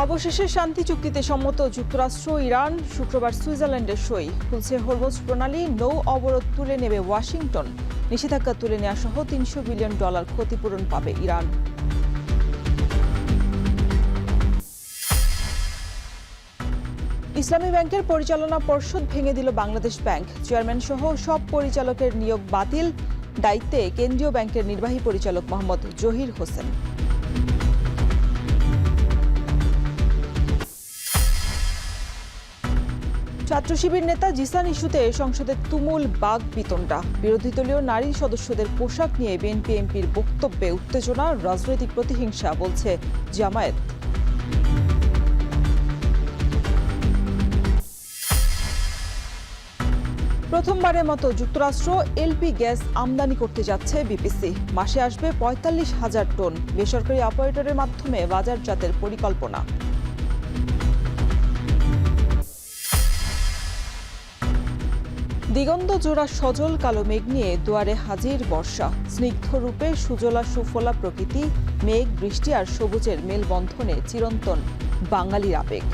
অবশেষে শান্তি চুক্তিতে সম্মত যুক্তরাষ্ট্র ইরান শুক্রবার সুইজারল্যান্ডের সই খুলছে হরমুজ প্রণালী নৌ অবরোধ তুলে নেবে ওয়াশিংটন নিষেধাজ্ঞা তুলে নেওয়া সহ $300 বিলিয়ন ক্ষতিপূরণ পাবে ইরান। ইসলামী ব্যাংকের পরিচালনা পর্ষদ ভেঙে দিল বাংলাদেশ ব্যাংক। চেয়ারম্যান সহ সব পরিচালকের নিয়োগ বাতিল, দায়িত্বে কেন্দ্রীয় ব্যাংকের নির্বাহী পরিচালক মোহাম্মদ জহির হোসেন। ছাত্র শিবির নেতা জিসান ইস্যুতে সংসদে তুমুল বাক বিতণ্ডা। বিরোধী দলীয় নারী সদস্যদের পোশাক নিয়ে বিএনপি এমপির বক্তব্যে উত্তেজনা, রাজনৈতিক প্রতিহিংসা বলছে জামায়াত। প্রথমবারের মতো যুক্তরাষ্ট্র এলপি গ্যাস আমদানি করতে যাচ্ছে বিপিসি। মাসে আসবে ৪৫,০০০ টন। বেসরকারি অপারেটরের মাধ্যমে বাজারজাতের পরিকল্পনা। দিগন্ত জোড়া সজল কালো মেঘ নিয়ে দুয়ারে হাজির বর্ষা। স্নিগ্ধ রূপে সুজলা সুফলা প্রকৃতি, মেঘ, বৃষ্টি আর সবুজের মেলবন্ধনে চিরন্তন বাঙালির আবেগ।